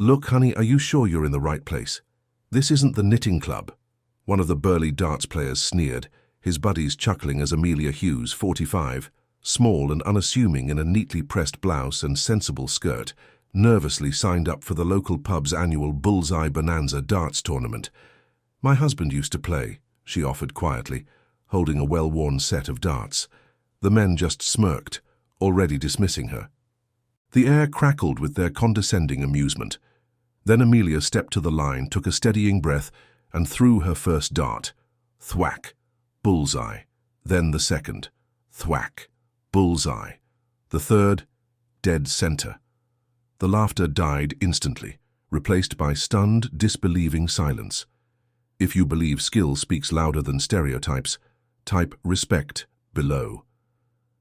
Look, honey, are you sure you're in the right place? This isn't the knitting club. One of the burly darts players sneered, his buddies chuckling as Amelia Hughes, 45, small and unassuming in a neatly pressed blouse and sensible skirt, nervously signed up for the local pub's annual Bullseye Bonanza darts tournament. My husband used to play, she offered quietly, holding a well-worn set of darts. The men just smirked, already dismissing her. The air crackled with their condescending amusement. Then Amelia stepped to the line, took a steadying breath, and threw her first dart. Thwack. Bullseye. Then the second. Thwack. Bullseye. The third. Dead center. The laughter died instantly, replaced by stunned, disbelieving silence. If you believe skill speaks louder than stereotypes, type respect below.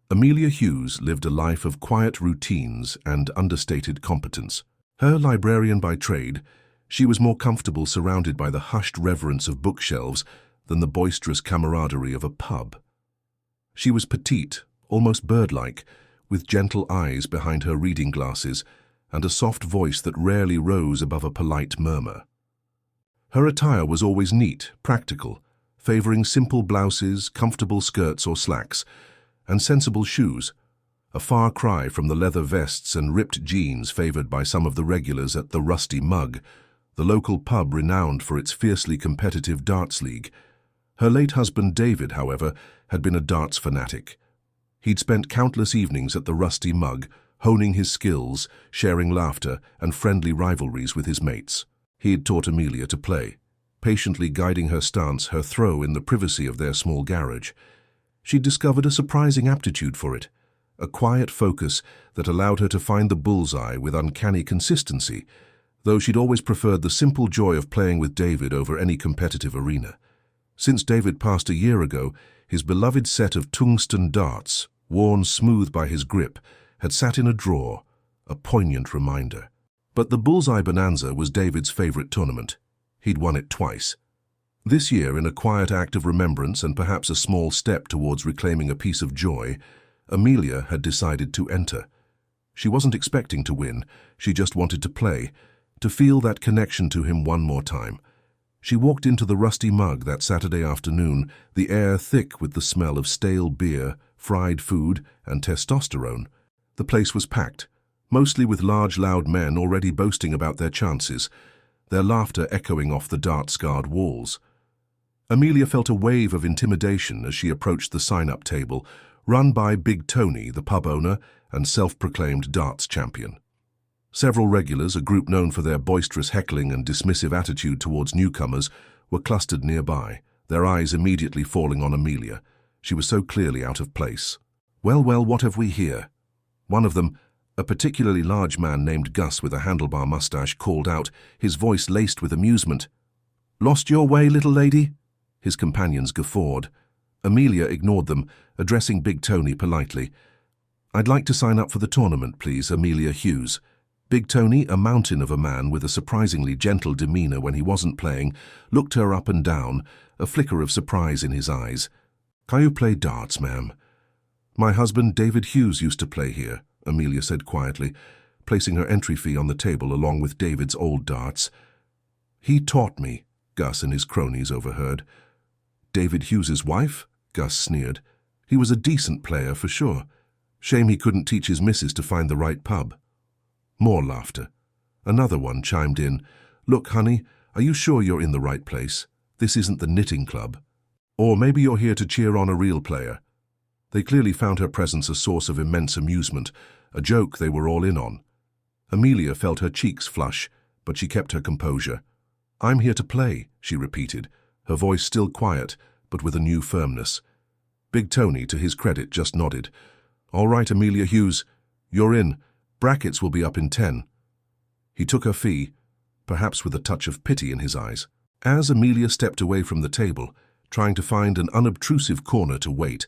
Amelia Hughes lived a life of quiet routines and understated competence. Her librarian by trade, she was more comfortable surrounded by the hushed reverence of bookshelves than the boisterous camaraderie of a pub. She was petite, almost bird-like, with gentle eyes behind her reading glasses and a soft voice that rarely rose above a polite murmur. Her attire was always neat, practical, favoring simple blouses, comfortable skirts or slacks, and sensible shoes, a far cry from the leather vests and ripped jeans favored by some of the regulars at the Rusty Mug, the local pub renowned for its fiercely competitive darts league. Her late husband David, however, had been a darts fanatic. He'd spent countless evenings at the Rusty Mug, honing his skills, sharing laughter and friendly rivalries with his mates. He'd taught Amelia to play, patiently guiding her stance, her throw in the privacy of their small garage. She'd discovered a surprising aptitude for it, a quiet focus that allowed her to find the bullseye with uncanny consistency, though she'd always preferred the simple joy of playing with David over any competitive arena. Since David passed a year ago, his beloved set of tungsten darts, worn smooth by his grip, had sat in a drawer, a poignant reminder. But the Bullseye Bonanza was David's favorite tournament. He'd won it twice. This year, in a quiet act of remembrance and perhaps a small step towards reclaiming a piece of joy, Amelia had decided to enter. She wasn't expecting to win, she just wanted to play, to feel that connection to him one more time. She walked into the Rusty Mug that Saturday afternoon, the air thick with the smell of stale beer, fried food, and testosterone. The place was packed, mostly with large, loud men already boasting about their chances, their laughter echoing off the dart-scarred walls. Amelia felt a wave of intimidation as she approached the sign-up table, run by Big Tony, the pub owner and self-proclaimed darts champion. Several regulars, a group known for their boisterous heckling and dismissive attitude towards newcomers, were clustered nearby, their eyes immediately falling on Amelia. She was so clearly out of place. "Well, well, what have we here?" One of them, a particularly large man named Gus with a handlebar mustache, called out, his voice laced with amusement. "Lost your way, little lady?" His companions guffawed. Amelia ignored them, addressing Big Tony politely. "I'd like to sign up for the tournament, please, Amelia Hughes." Big Tony, a mountain of a man with a surprisingly gentle demeanor when he wasn't playing, looked her up and down, a flicker of surprise in his eyes. "Can you play darts, ma'am?" "My husband, David Hughes, used to play here," Amelia said quietly, placing her entry fee on the table along with David's old darts. "He taught me," Gus and his cronies overheard. "David Hughes's wife?" Gus sneered. "He was a decent player, for sure. Shame he couldn't teach his missus to find the right pub." More laughter. Another one chimed in. "Look, honey, are you sure you're in the right place? This isn't the knitting club. Or maybe you're here to cheer on a real player." They clearly found her presence a source of immense amusement, a joke they were all in on. Amelia felt her cheeks flush, but she kept her composure. "I'm here to play," she repeated, her voice still quiet, but with a new firmness. Big Tony, to his credit, just nodded. "All right, Amelia Hughes, you're in. Brackets will be up in 10. He took her fee, perhaps with a touch of pity in his eyes. As Amelia stepped away from the table, trying to find an unobtrusive corner to wait,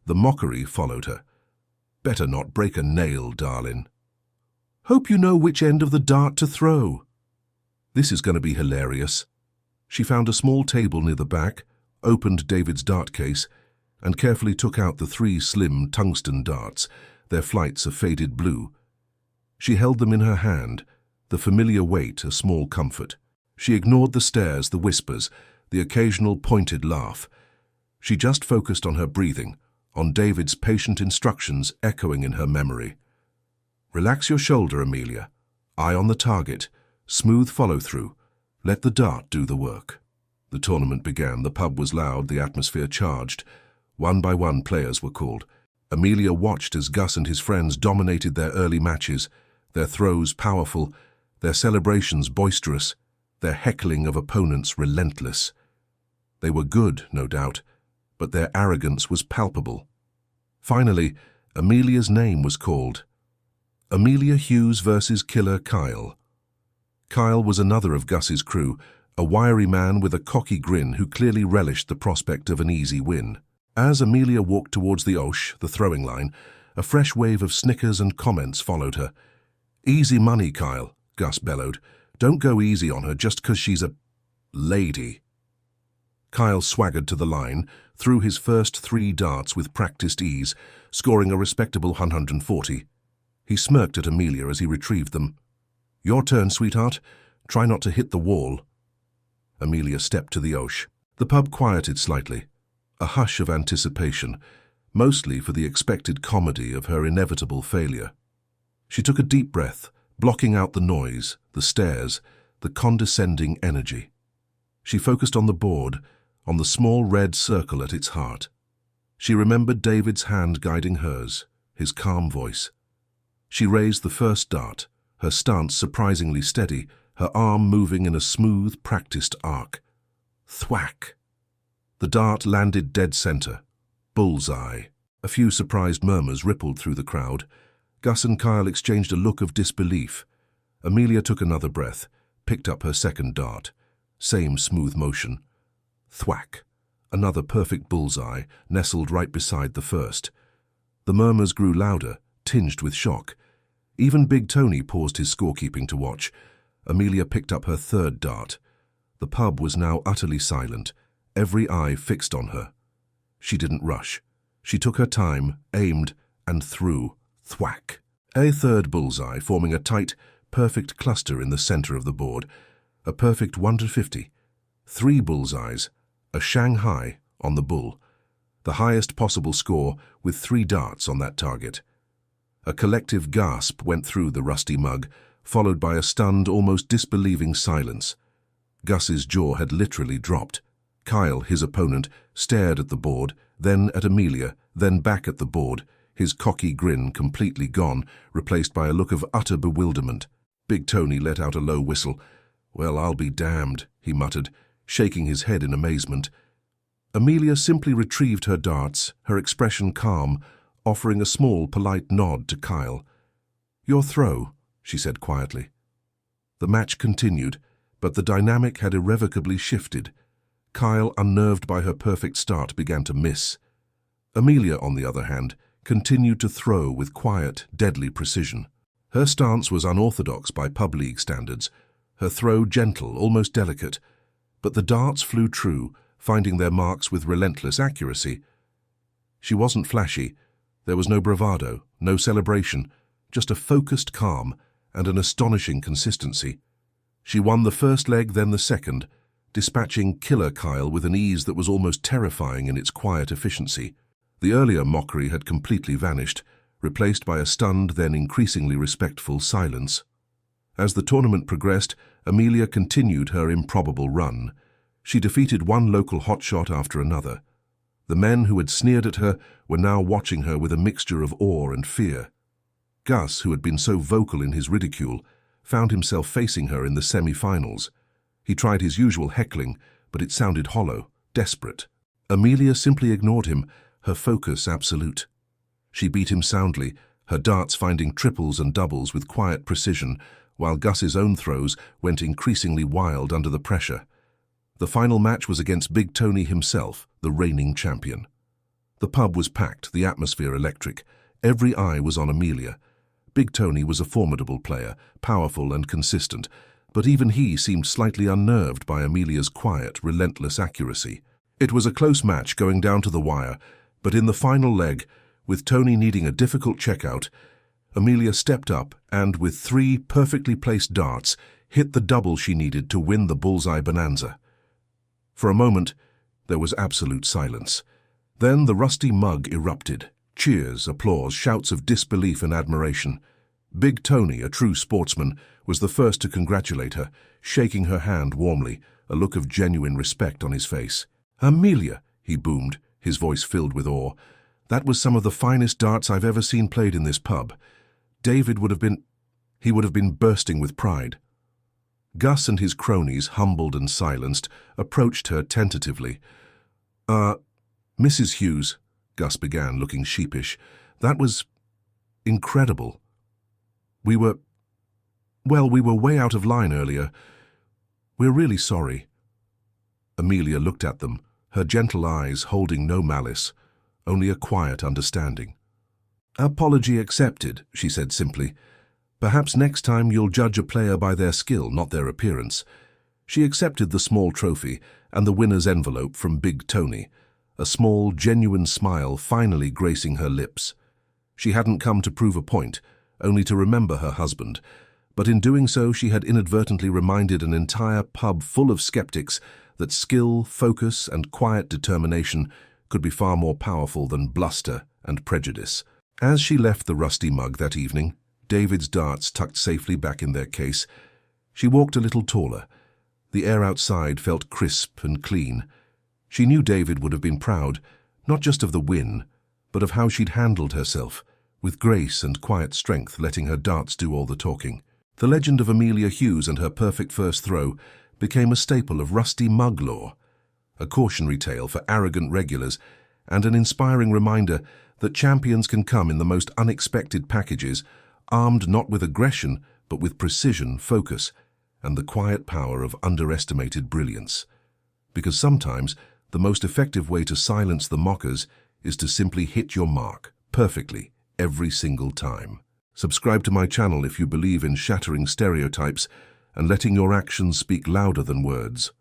the mockery followed her. "Better not break a nail, darling." "Hope you know which end of the dart to throw." "This is going to be hilarious." She found a small table near the back, opened David's dart case, and carefully took out the 3 slim tungsten darts, their flights a faded blue. She held them in her hand, the familiar weight a small comfort. She ignored the stares, the whispers, the occasional pointed laugh. She just focused on her breathing, on David's patient instructions echoing in her memory. Relax your shoulder, Amelia. Eye on the target. Smooth follow-through. Let the dart do the work. The tournament began. The pub was loud, the atmosphere charged. One by one, players were called. Amelia watched as Gus and his friends dominated their early matches, their throws powerful, their celebrations boisterous, their heckling of opponents relentless. They were good, no doubt, but their arrogance was palpable. Finally, Amelia's name was called. Amelia Hughes versus Killer Kyle. Kyle was another of Gus's crew, a wiry man with a cocky grin who clearly relished the prospect of an easy win. As Amelia walked towards the Osh, the throwing line, a fresh wave of snickers and comments followed her. "Easy money, Kyle," Gus bellowed. "Don't go easy on her just 'cause she's a lady." Kyle swaggered to the line, threw his first 3 darts with practiced ease, scoring a respectable 140. He smirked at Amelia as he retrieved them. "Your turn, sweetheart. Try not to hit the wall." Amelia stepped to the Osh. The pub quieted slightly, a hush of anticipation, mostly for the expected comedy of her inevitable failure. She took a deep breath, blocking out the noise, the stares, the condescending energy. She focused on the board, on the small red circle at its heart. She remembered David's hand guiding hers, his calm voice. She raised the first dart, her stance surprisingly steady, her arm moving in a smooth, practiced arc. Thwack! The dart landed dead center. Bullseye. A few surprised murmurs rippled through the crowd. Gus and Kyle exchanged a look of disbelief. Amelia took another breath, picked up her second dart. Same smooth motion. Thwack! Another perfect bullseye, nestled right beside the first. The murmurs grew louder, tinged with shock. Even Big Tony paused his scorekeeping to watch. Amelia picked up her third dart. The pub was now utterly silent, every eye fixed on her. She didn't rush. She took her time, aimed, and threw. Thwack! A third bullseye, forming a tight, perfect cluster in the center of the board. A perfect 1-50. 3 bullseyes, a Shanghai on the bull. The highest possible score with 3 darts on that target. A collective gasp went through the rusty mug, followed by a stunned, almost disbelieving silence. Gus's jaw had literally dropped. Kyle, his opponent, stared at the board, then at Amelia, then back at the board, his cocky grin completely gone, replaced by a look of utter bewilderment. Big Tony let out a low whistle. "Well, I'll be damned," he muttered, shaking his head in amazement. Amelia simply retrieved her darts, her expression calm, offering a small, polite nod to Kyle. "Your throw," she said quietly. The match continued, but the dynamic had irrevocably shifted. Kyle, unnerved by her perfect start, began to miss. Amelia, on the other hand, continued to throw with quiet, deadly precision. Her stance was unorthodox by pub league standards, her throw gentle, almost delicate, but the darts flew true, finding their marks with relentless accuracy. She wasn't flashy. There was no bravado, no celebration, just a focused calm and an astonishing consistency. She won the first leg, then the second, dispatching Killer Kyle with an ease that was almost terrifying in its quiet efficiency. The earlier mockery had completely vanished, replaced by a stunned, then increasingly respectful silence. As the tournament progressed, Amelia continued her improbable run. She defeated one local hotshot after another. The men who had sneered at her were now watching her with a mixture of awe and fear. Gus, who had been so vocal in his ridicule, found himself facing her in the semi-finals. He tried his usual heckling, but it sounded hollow, desperate. Amelia simply ignored him, her focus absolute. She beat him soundly, her darts finding triples and doubles with quiet precision, while Gus's own throws went increasingly wild under the pressure. The final match was against Big Tony himself, the reigning champion. The pub was packed, the atmosphere electric. Every eye was on Amelia. Big Tony was a formidable player, powerful and consistent, but even he seemed slightly unnerved by Amelia's quiet, relentless accuracy. It was a close match going down to the wire, but in the final leg, with Tony needing a difficult checkout, Amelia stepped up and, with 3 perfectly placed darts, hit the double she needed to win the bullseye bonanza. For a moment, there was absolute silence. Then the rusty mug erupted. Cheers, applause, shouts of disbelief and admiration. Big Tony, a true sportsman, was the first to congratulate her, shaking her hand warmly, a look of genuine respect on his face. "Amelia," he boomed, his voice filled with awe, "that was some of the finest darts I've ever seen played in this pub." David would have been bursting with pride. Gus and his cronies, humbled and silenced, approached her tentatively. Mrs. Hughes," Gus began, looking sheepish, "that was incredible. We were way out of line earlier. We're really sorry." Amelia looked at them, her gentle eyes holding no malice, only a quiet understanding. "Apology accepted," she said simply. "Perhaps next time you'll judge a player by their skill, not their appearance." She accepted the small trophy and the winner's envelope from Big Tony, a small, genuine smile finally gracing her lips. She hadn't come to prove a point, only to remember her husband, but in doing so she had inadvertently reminded an entire pub full of skeptics that skill, focus, and quiet determination could be far more powerful than bluster and prejudice. As she left the rusty mug that evening, David's darts tucked safely back in their case, she walked a little taller. The air outside felt crisp and clean. She knew David would have been proud, not just of the win, but of how she'd handled herself, with grace and quiet strength, letting her darts do all the talking. The legend of Amelia Hughes and her perfect first throw became a staple of rusty mug lore, a cautionary tale for arrogant regulars, and an inspiring reminder that champions can come in the most unexpected packages, armed not with aggression, but with precision, focus, and the quiet power of underestimated brilliance. Because sometimes, the most effective way to silence the mockers is to simply hit your mark perfectly every single time. Subscribe to my channel if you believe in shattering stereotypes and letting your actions speak louder than words.